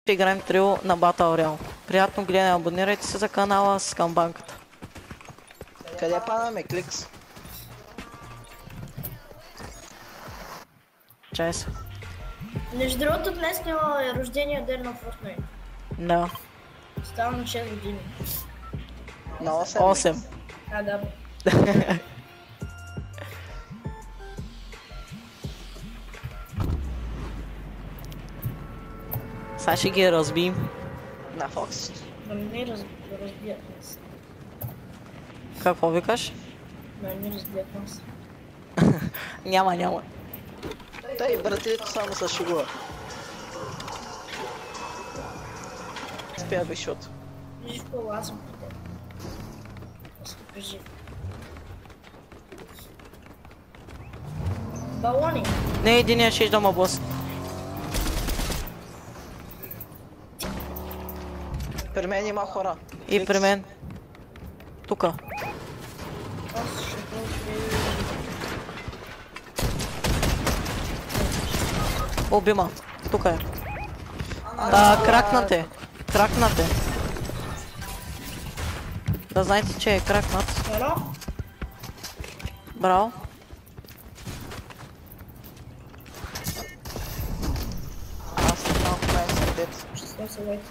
Играем трио на Battle Royale. Приятно гледане, абонирайте се за канала с камбанката. Къде падаме, Кликс? Чай се. Между другото, днес е рождения ден на Fortnite. Да. Става на 6 години. На 8. 8. А, да. Сега ще ги разбием. На Фокс. Да не разбият нас. Какво викаш? Да не разбият нас. Няма. Той братилето само се шегува. Спя бешото. Виж какво, аз съм при теб. Аз съм прижив. Балони. Не, единия ще да ма блъсне. При мен има хора. И при мен. Тука. Аз ще Обима. Тука е. Кракнат е. Кракнат е. Да знаете, че е кракнат. Едно. Браво. Аз не знам кога е сърдец. Ще сме се лайк.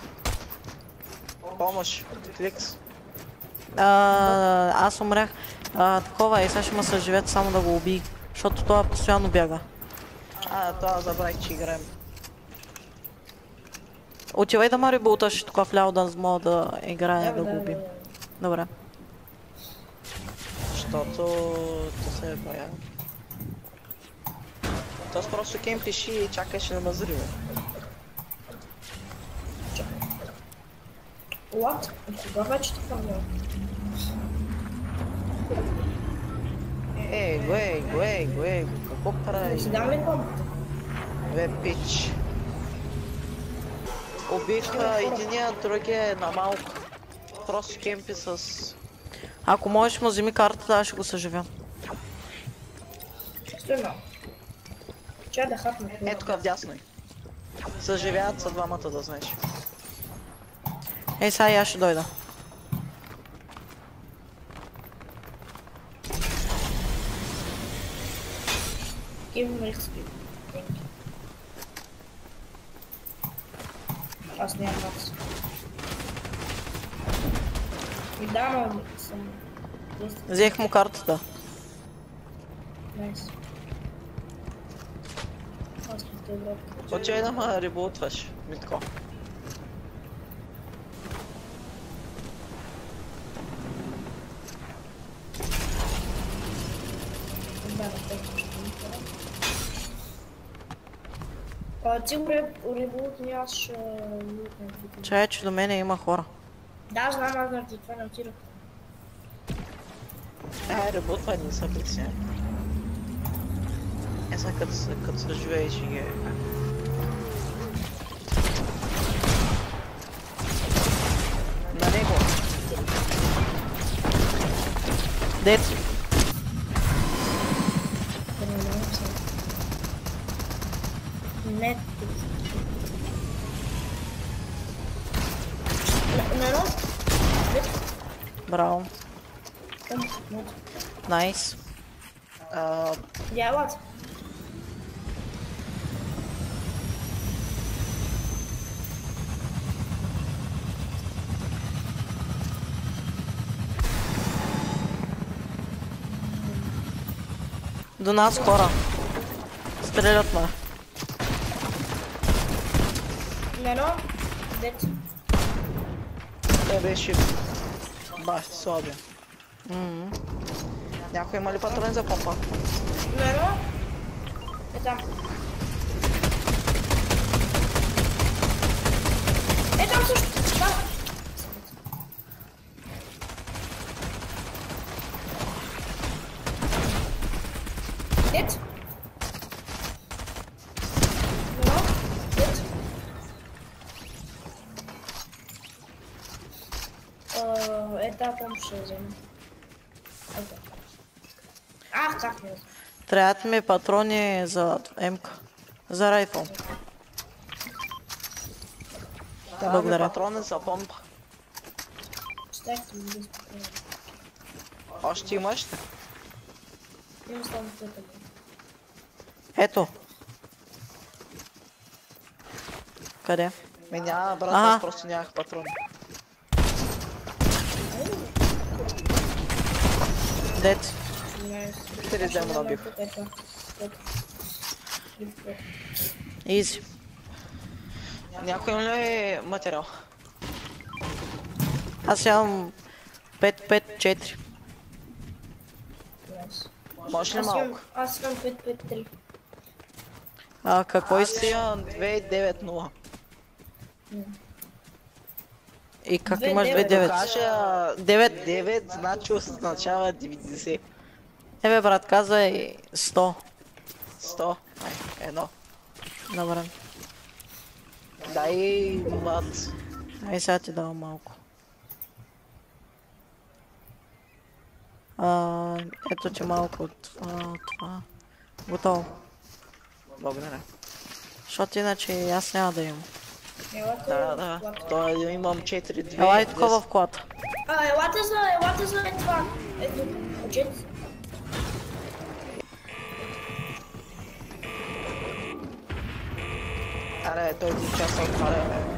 Помощ. Кликс. Аз умрях. Такова и сега ще ме съживят само да го убий. Защото това постоянно бяга. Това забравих, че играем. Отивай да ме ребуташ тук вляво да мога да играе да го убим. Добре. Защото то се е боя. Тоест просто кемпиш и чакаш да ме взриме. What? Кога вече така няма? Го, какво Да прави? си дам ли комп? Бе, пич. Убих единия, другия е на малко. Просто кемпи с... Ако можеш му вземи картата, аз ще го съживя. Стой малко. Чай да хапна. Е, тук вдясно е. Съживяват са двамата, да знаеш. Ей, сега и аз ще дойда. Give me XP. Аз нямам макс. И да, но съм... Взех му картата. Найс. Аз не те брат. Отивай да ме ребутваш, Митко. Да, на теб ще ми това. Ти го ребутни, аз ще лутнем. Чай, че до мене има хора. Да, знам, аз заради това не отирах. Ребутвай, не са притесня. Сега като се живее ще ги... На него! Дет. Да не знам се. Не. На едно? Браво. Найс. Дяват. До нас хора. Стрелят ме. На едно? Дет. Той беше... баш слабия. Някой има ли патрони за помпа? На едно? Е там. Е там също. Да. Дет. На едно? Дет. Там ще взема. Как не? Трябват ми патрони за МК. За райфъл. Трябва ми Благодаря. патрони за помпа. Читайте ми без патрони. Още имаш ли? Имам само пътък. Ето. Къде? Ми няма, брат, Ага. аз просто нямах патрони. Дет. Три демона бих. Изи. Някой има ли материал? Аз имам 5-5-4. Може ли малко? Аз имам 5-5-3. Какво Аз искаш? имам 2-9-0. И как 2-9. имаш Като 2-9? кажа 9, значи означава 90. Бе, брат, казай 100. 100. Едно. Добре. Дай мат. Ай, сега ти давам малко. Ето ти малко от това. Готово. Благодаря. Защото иначе аз няма да имам. Да. Той имам 4-2. Елай тук в колата. Елата за това. Ето, отчет. Аре, той един час отваря, бе.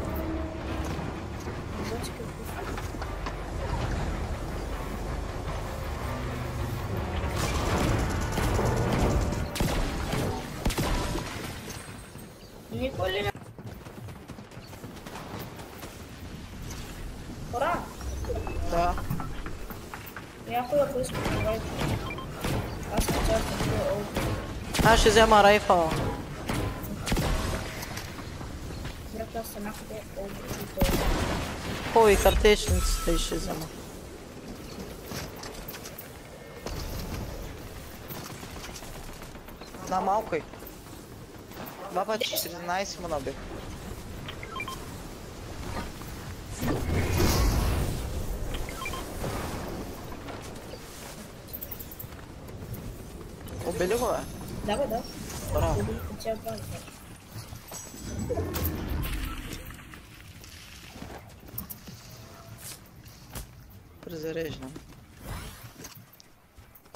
Никой ли не? Ура! Да. Някой да поиска това. Аз качах такива олди. Аз ще взема райфала. Брат, аз съм някъде олди. Хубави картечниците и ще взема. На малко е. 2 пъти 14 му набих. Убили го, бе? Да, бе, да. Браво. Тя прави. Презареждам.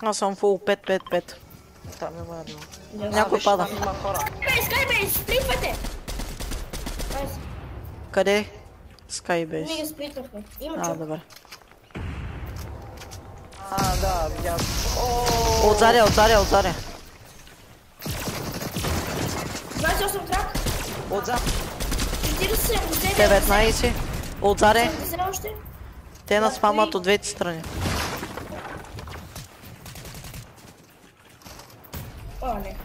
Аз съм фул 5-5-5. Там има едно. Някой Виж, пада. там има хора. Скайбейс, стрипвайте! Найс. Къде? Ние Skybase. ги сплитнахме. Има човек. Добре. Да, видях. Отзаде. 28 трак. Отзад. 40, 70, 19. Отзаде. 70 още. Те нас спамат от двете страни. О, не.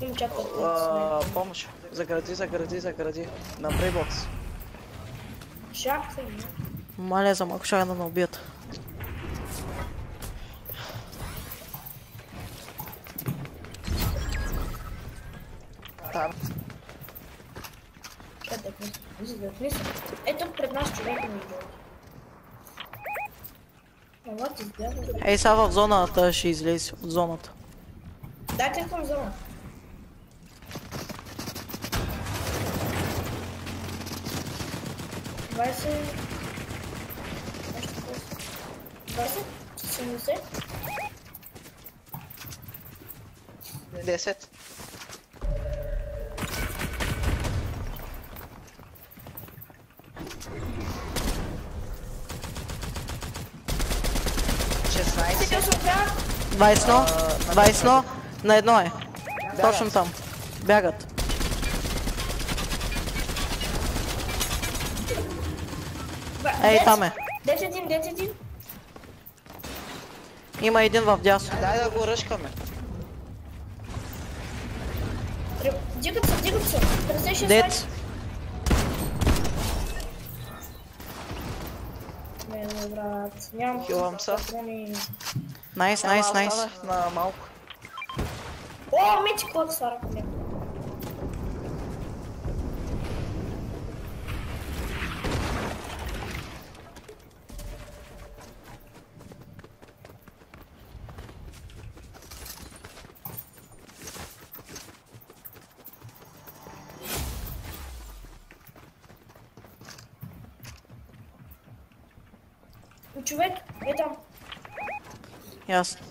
Им чакат. Помощ. Загради. На брейбокс. Шахта. Маля за малко ще да ме убият. Там. Чакай, влиза. Ето пред нас човек ми идва. Ела ти сбяга. Ей, сега в зоната ще излезе от зоната. Дайте към зона. Двайсет. 70. 10. Сега съм трак. 21. На едно е. Точно там. Бягат. Ей, там е. 10-1. Има един в дясно. Дай да го ръшкаме. Дигат се. 56 Дет. Не, брат. Нямам Хилвам се. патрони. Найс. Останах на малко. О, мечи, какво свара по него? Човек, е там. Ясно.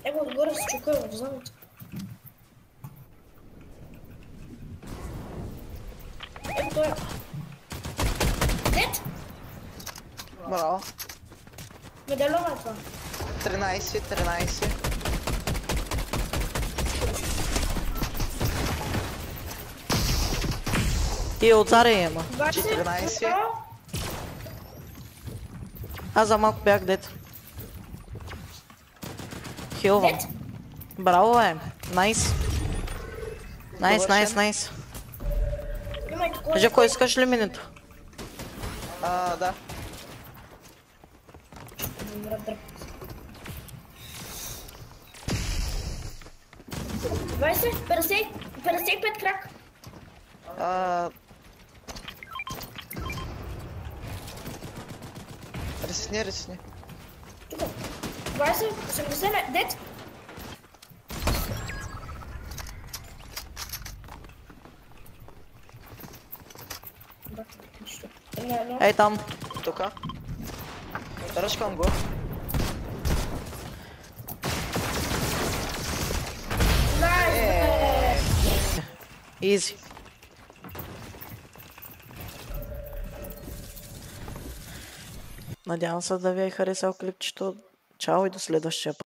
Его отгоре се чука в зоната. Ето той. Дет? Браво. Медальона е това. 13. И от Заря има. 14. направо. Аз за малко бях дет. Хилвам. Дет? Браво, бе. Найс. Найс. Имай такова. Жеко, искаш ли минута? Да. Добре, дръп. 20, 50, 55 крак. Ресни. Тук. 20, 80, дет. Да, нищо. Едно. Ей там. Тука. Ръчкам го. Найс! Изи. Надявам се да ви е харесал клипчето. Чао и до следващия път.